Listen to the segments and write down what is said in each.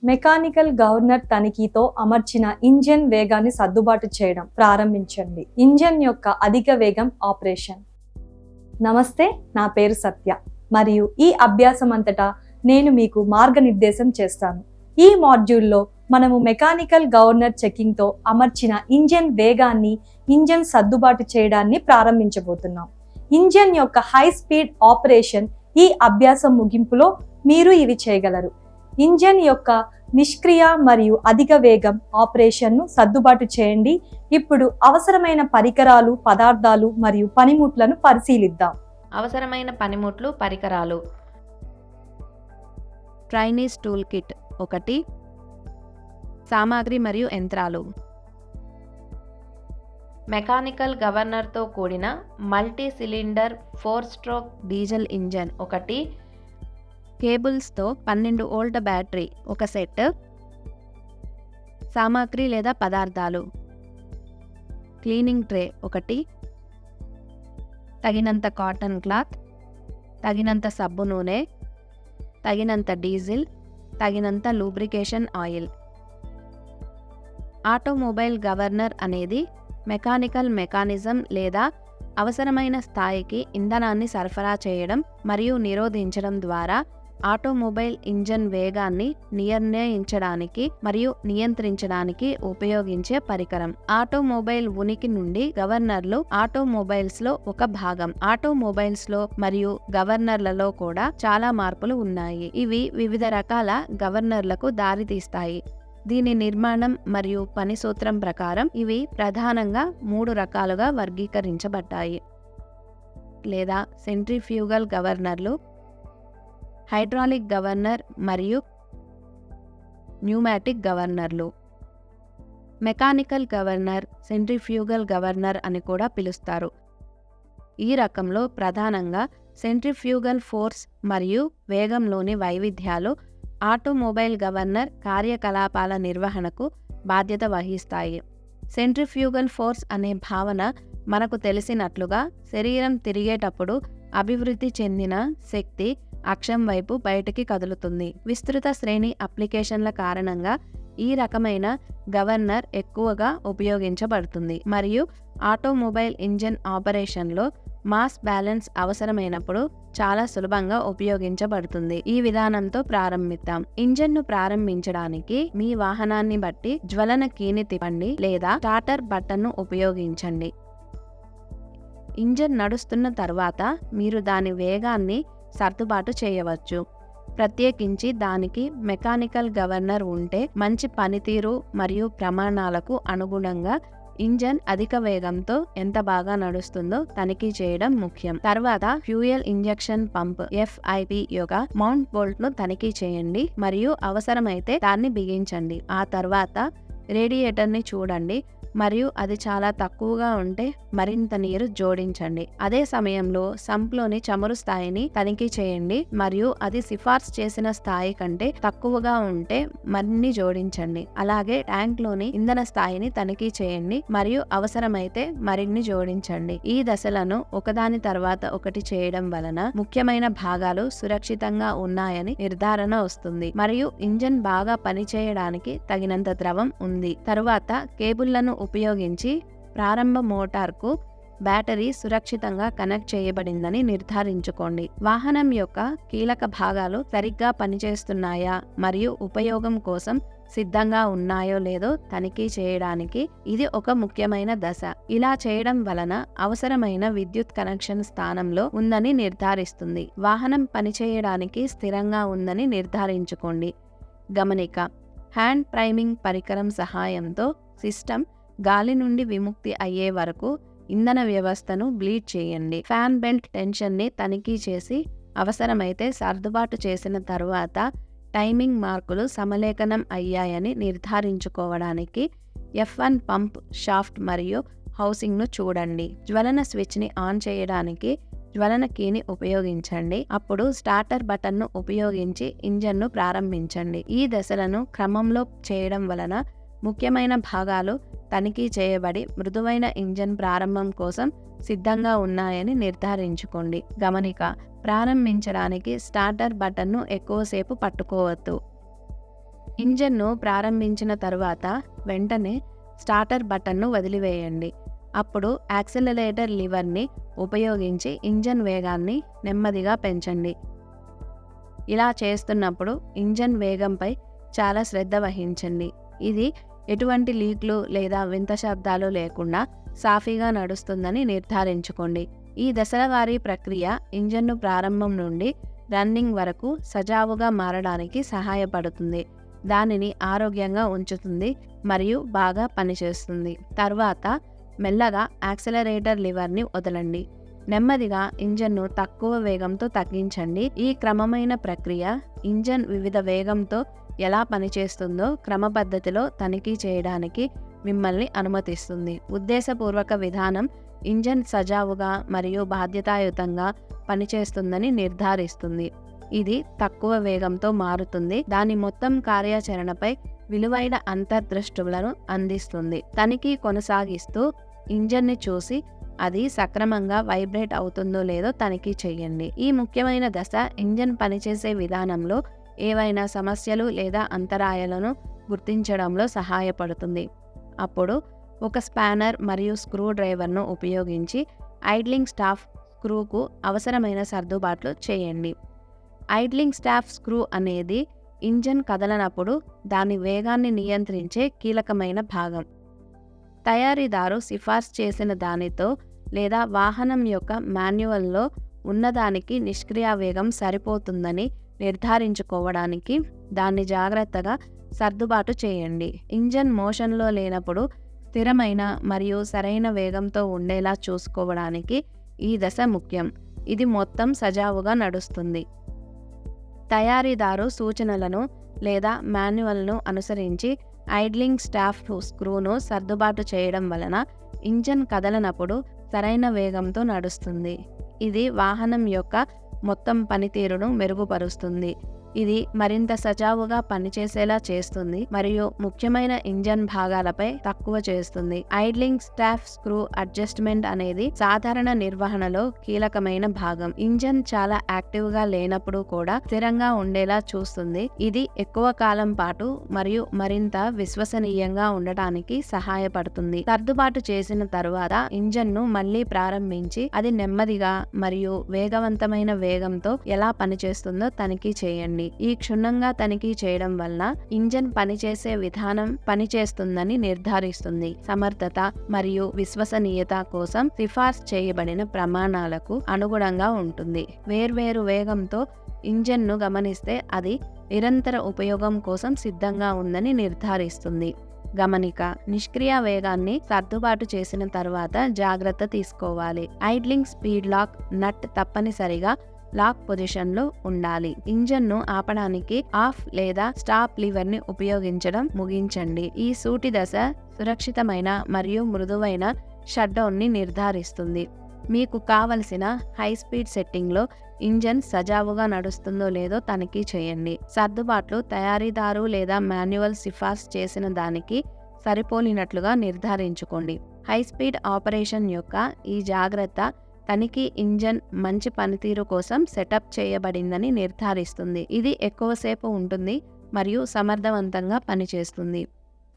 Mechanical governor తనిఖీతో అమర్చిన engine వేగాన్ని సర్దుబాటు చేయడం ప్రారంభించండి. ఇంజన్ యొక్క అధిక వేగం ఆపరేషన్. నమస్తే, నా పేరు సత్య మరియు ఈ అభ్యాసం అంతటా నేను మీకు మార్గనిర్దేశం చేస్తాను. ఈ మాడ్యూల్లో మనము మెకానికల్ గవర్నర్ చెకింగ్తో అమర్చిన ఇంజన్ వేగాన్ని, ఇంజన్ సర్దుబాటు చేయడాన్ని ప్రారంభించబోతున్నాం. ఇంజన్ యొక్క హై స్పీడ్ ఆపరేషన్. ఈ అభ్యాసం ముగింపులో మీరు ఇవి చేయగలరు. ఇంజన్ యొక్క నిష్క్రియ మరియు అధిక వేగం ఆపరేషన్ను సర్దుబాటు చేయండి. ఇప్పుడు అవసరమైన పరికరాలు, పదార్థాలు మరియు పనిముట్లను పరిశీలిద్దాం. అవసరమైన పనిముట్లు, పరికరాలు. Trainees tool kit 1. సామాగ్రి మరియు యంత్రాలు. మెకానికల్ గవర్నర్తో కూడిన multi cylinder 4 stroke diesel engine 1. కేబుల్స్తో 12 volt battery 1 set. సామాగ్రి లేదా పదార్థాలు. Cleaning tray 1. తగినంత కాటన్ క్లాత్, తగినంత సబ్బు నూనె, తగినంత డీజిల్, తగినంత లూబ్రికేషన్ ఆయిల్. ఆటోమొబైల్ గవర్నర్ అనేది మెకానికల్ మెకానిజం లేదా అవసరమైన స్థాయికి ఇంధనాన్ని సరఫరా చేయడం మరియు నిరోధించడం ద్వారా ఆటోమొబైల్ ఇంజన్ వేగాన్ని నిర్ణయించడానికి మరియు నియంత్రించడానికి ఉపయోగించే పరికరం. ఆటోమొబైల్ ఉనికి నుండి గవర్నర్లు ఆటోమొబైల్స్లో ఒక భాగం. ఆటోమొబైల్స్లో మరియు గవర్నర్లలో కూడా చాలా మార్పులు ఉన్నాయి. ఇవి వివిధ రకాల గవర్నర్లకు దారితీస్తాయి. దీని నిర్మాణం మరియు పని సూత్రం ప్రకారం ఇవి ప్రధానంగా 3 రకాలుగా వర్గీకరించబడ్డాయి. లేదా సెంట్రిఫ్యూగల్ గవర్నర్లు, హైడ్రాలిక్ గవర్నర్ మరియు న్యూమాటిక్ గవర్నర్లు. మెకానికల్ గవర్నర్, సెంట్రిఫ్యూగల్ గవర్నర్ అని కూడా పిలుస్తారు. ఈ రకంలో ప్రధానంగా సెంట్రిఫ్యూగల్ ఫోర్స్ మరియు వేగంలోని వైవిధ్యాలు ఆటోమొబైల్ గవర్నర్ కార్యకలాపాల నిర్వహణకు బాధ్యత వహిస్తాయి. సెంట్రిఫ్యూగల్ ఫోర్స్ అనే భావన మనకు తెలిసినట్లుగా శరీరం తిరిగేటప్పుడు అభివృద్ధి చెందిన శక్తి అక్షం వైపు బయటికి కదులుతుంది. విస్తృత శ్రేణి అప్లికేషన్ల కారణంగా ఈ రకమైన గవర్నర్ ఎక్కువగా ఉపయోగించబడుతుంది మరియు ఆటోమొబైల్ ఇంజన్ ఆపరేషన్లో మాస్ బ్యాలెన్స్ అవసరమైనప్పుడు చాలా సులభంగా ఉపయోగించబడుతుంది. ఈ విధానంతో ప్రారంభిద్దాం. ఇంజన్ను ప్రారంభించడానికి మీ వాహనాన్ని బట్టి జ్వలన కీని తిప్పండి లేదా స్టార్టర్ బటన్ను ఉపయోగించండి. ఇంజన్ నడుస్తున్న తర్వాత మీరు దాని వేగాన్ని సర్దుబాటు చేయవచ్చు. ప్రత్యేకించి దానికి మెకానికల్ గవర్నర్ ఉంటే మంచి పనితీరు మరియు ప్రమాణాలకు అనుగుణంగా ఇంజన్ అధిక వేగంతో ఎంత బాగా నడుస్తుందో తనిఖీ చేయడం ముఖ్యం. తర్వాత ఫ్యూయల్ ఇంజెక్షన్ పంప్ FIP యొక్క మౌంట్ బోల్ట్ను తనిఖీ చేయండి మరియు అవసరమైతే దాన్ని బిగించండి. ఆ తర్వాత రేడియేటర్ని చూడండి మరియు అది చాలా తక్కువగా ఉంటే మరింత నీరు జోడించండి. అదే సమయంలో సంప్లోని చమురు స్థాయిని తనిఖీ చేయండి మరియు అది సిఫార్సు చేసిన స్థాయి కంటే తక్కువగా ఉంటే మరిన్ని జోడించండి. అలాగే ట్యాంక్లోని ఇంధన స్థాయిని తనిఖీ చేయండి మరియు అవసరమైతే మరిన్ని జోడించండి. ఈ దశలను ఒకదాని తర్వాత ఒకటి చేయడం వలన ముఖ్యమైన భాగాలు సురక్షితంగా ఉన్నాయని నిర్ధారణ వస్తుంది మరియు ఇంజన్ బాగా పనిచేయడానికి తగినంత ద్రవం ఉంది. తరువాత కేబుళ్లను ఉపయోగించి ప్రారంభ మోటార్కు బ్యాటరీ సురక్షితంగా కనెక్ట్ చేయబడిందని నిర్ధారించుకోండి. వాహనం యొక్క కీలక భాగాలు సరిగ్గా పనిచేస్తున్నాయా మరియు ఉపయోగం కోసం సిద్ధంగా ఉన్నాయో లేదో తనిఖీ చేయడానికి ఇది ఒక ముఖ్యమైన దశ. ఇలా చేయడం వలన అవసరమైన విద్యుత్ కనెక్షన్ స్థానంలో ఉందని నిర్ధారిస్తుంది. వాహనం పనిచేయడానికి స్థిరంగా ఉందని నిర్ధారించుకోండి. గమనిక: హ్యాండ్ ప్రైమింగ్ పరికరం సహాయంతో సిస్టమ్ గాలి నుండి విముక్తి అయ్యే వరకు ఇంధన వ్యవస్థను బ్లీడ్ చేయండి. ఫ్యాన్ బెల్ట్ టెన్షన్ని తనిఖీ చేసి అవసరమైతే సర్దుబాటు చేసిన తరువాత టైమింగ్ మార్కులు సమలేఖనం అయ్యాయని నిర్ధారించుకోవడానికి F1 పంప్ షాఫ్ట్ మరియు హౌసింగ్ను చూడండి. జ్వలన స్విచ్ని ఆన్ చేయడానికి జ్వలన కీని ఉపయోగించండి. అప్పుడు స్టార్టర్ బటన్ను ఉపయోగించి ఇంజన్ను ప్రారంభించండి. ఈ దశలను క్రమంలో చేయడం వలన ముఖ్యమైన భాగాలు తనిఖీ చేయబడి మృదువైన ఇంజన్ ప్రారంభం కోసం సిద్ధంగా ఉన్నాయని నిర్ధారించుకోండి. గమనిక: ప్రారంభించడానికి స్టార్టర్ బటన్ను ఎక్కువసేపు పట్టుకోవద్దు. ఇంజన్ను ప్రారంభించిన తరువాత వెంటనే స్టార్టర్ బటన్ను వదిలివేయండి. అప్పుడు యాక్సిలరేటర్ లివర్ని ఉపయోగించి ఇంజన్ వేగాన్ని నెమ్మదిగా పెంచండి. ఇలా చేస్తున్నప్పుడు ఇంజన్ వేగంపై చాలా శ్రద్ధ వహించండి. ఇది ఎటువంటి లీక్లు లేదా వింత శబ్దాలు లేకుండా సాఫీగా నడుస్తుందని నిర్ధారించుకోండి. ఈ దశల వారీ ప్రక్రియ ఇంజన్ను ప్రారంభం నుండి రన్నింగ్ వరకు సజావుగా మారడానికి సహాయపడుతుంది, దానిని ఆరోగ్యంగా ఉంచుతుంది మరియు బాగా పనిచేస్తుంది. తర్వాత మెల్లగా యాక్సిలరేటర్ లివర్ని వదలండి. నెమ్మదిగా ఇంజన్ను తక్కువ వేగంతో తగ్గించండి. ఈ క్రమమైన ప్రక్రియ ఇంజన్ వివిధ వేగంతో ఎలా పనిచేస్తుందో క్రమపద్ధతిలో తనిఖీ చేయడానికి మిమ్మల్ని అనుమతిస్తుంది. ఉద్దేశపూర్వక విధానం ఇంజన్ సజావుగా మరియు బాధ్యతాయుతంగా పనిచేస్తుందని నిర్ధారిస్తుంది. ఇది తక్కువ వేగంతో మారుతుంది, దాని మొత్తం కార్యాచరణపై విలువైన అంతర్దృష్టులను అందిస్తుంది. తనిఖీ కొనసాగిస్తూ ఇంజన్ని చూసి అది సక్రమంగా వైబ్రేట్ అవుతుందో లేదో తనిఖీ చేయండి. ఈ ముఖ్యమైన దశ ఇంజన్ పనిచేసే విధానంలో ఏవైనా సమస్యలు లేదా అంతరాయాలను గుర్తించడంలో సహాయపడుతుంది. అప్పుడు ఒక స్పానర్ మరియు స్క్రూ డ్రైవర్ను ఉపయోగించి ఐడ్లింగ్ స్టాఫ్ స్క్రూకు అవసరమైన సర్దుబాట్లు చేయండి. ఐడ్లింగ్ స్టాఫ్ స్క్రూ అనేది ఇంజన్ కదలనప్పుడు దాని వేగాన్ని నియంత్రించే కీలకమైన భాగం. తయారీదారు సిఫార్సు చేసిన దానితో లేదా వాహనం యొక్క మాన్యువల్లో ఉన్నదానికి నిష్క్రియ వేగం సరిపోతుందని నిర్ధారించుకోవడానికి దాన్ని జాగ్రత్తగా సర్దుబాటు చేయండి. ఇంజన్ మోషన్లో లేనప్పుడు స్థిరమైన మరియు సరైన వేగంతో ఉండేలా చూసుకోవడానికి ఈ దశ ముఖ్యం. ఇది మొత్తం సజావుగా నడుస్తుంది. తయారీదారు సూచనలను లేదా మాన్యువల్ను అనుసరించి ఐడ్లింగ్ స్టాఫ్ స్క్రూను సర్దుబాటు చేయడం వలన ఇంజన్ కదలనప్పుడు సరైన వేగంతో నడుస్తుంది. ఇది వాహనం యొక్క మొత్తం పనితీరును మెరుగుపరుస్తుంది. ఇది మరింత సజావుగా పనిచేసేలా చేస్తుంది మరియు ముఖ్యమైన ఇంజన్ భాగాలపై తక్కువ చేస్తుంది. ఐడ్లింగ్ స్టాఫ్ స్క్రూ అడ్జస్ట్మెంట్ అనేది సాధారణ నిర్వహణలో కీలకమైన భాగం. ఇంజన్ చాలా యాక్టివ్గా లేనప్పుడు కూడా స్థిరంగా ఉండేలా చూస్తుంది. ఇది ఎక్కువ కాలం పాటు మరియు మరింత విశ్వసనీయంగా ఉండటానికి సహాయపడుతుంది. సర్దుబాటు చేసిన తరువాత ఇంజన్ను మళ్లీ ప్రారంభించి అది నెమ్మదిగా మరియు వేగవంతమైన వేగంతో ఎలా పనిచేస్తుందో తనిఖీ చేయండి. ఈ క్షుణ్ణంగా తనిఖీ చేయడం వలన ఇంజన్ పనిచేసే విధానం పనిచేస్తుందని నిర్ధారిస్తుంది. సమర్థత మరియు విశ్వసనీయత కోసం సిఫార్సు చేయబడిన ప్రమాణాలకు అనుగుణంగా ఉంటుంది. వేర్వేరు వేగంతో ఇంజన్ను గమనిస్తే అది నిరంతర ఉపయోగం కోసం సిద్ధంగా ఉందని నిర్ధారిస్తుంది. గమనిక: నిష్క్రియ వేగాన్ని సర్దుబాటు చేసిన తర్వాత జాగ్రత్త తీసుకోవాలి. ఐడ్లింగ్ స్పీడ్ లాక్ నట్ తప్పనిసరిగా లాక్ పొజిషన్లో ఉండాలి. ఇంజన్ను ఆపడానికి ఆఫ్ లేదా స్టాప్ లివర్ని ఉపయోగించడం ముగించండి. ఈ సూటి దశ సురక్షితమైన మరియు మృదువైన షట్డౌన్ని నిర్ధారిస్తుంది. మీకు కావలసిన హై స్పీడ్ సెట్టింగ్లో ఇంజన్ సజావుగా నడుస్తుందో లేదో తనిఖీ చేయండి. సర్దుబాట్లు తయారీదారు లేదా మాన్యువల్ సిఫార్సు చేసిన దానికి సరిపోలినట్లుగా నిర్ధారించుకోండి. హై స్పీడ్ ఆపరేషన్ యొక్క ఈ జాగ్రత్త తనిఖీ ఇంజన్ మంచి పనితీరు కోసం సెటప్ చేయబడిందని నిర్ధారిస్తుంది. ఇది ఎక్కువసేపు ఉంటుంది మరియు సమర్థవంతంగా పనిచేస్తుంది.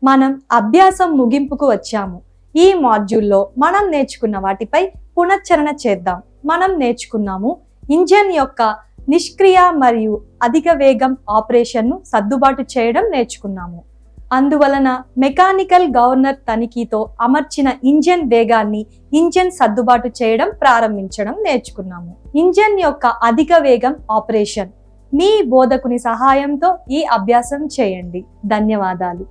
మనం అభ్యాసం ముగింపుకు వచ్చాము. ఈ మాడ్యూల్లో మనం నేర్చుకున్న వాటిపై పునశ్చరణ చేద్దాం. మనం నేర్చుకున్నాము ఇంజన్ యొక్క నిష్క్రియ మరియు అధిక వేగం ఆపరేషన్ను సర్దుబాటు చేయడం నేర్చుకున్నాము. అందువలన మెకానికల్ గవర్నర్ తనిఖీతో అమర్చిన ఇంజన్ వేగాన్ని ఇంజన్ సర్దుబాటు చేయడం ప్రారంభించడం నేర్చుకున్నాము. ఇంజన్ యొక్క అధిక వేగం ఆపరేషన్ మీ బోధకుని సహాయంతో ఈ అభ్యాసం చేయండి. ధన్యవాదాలు.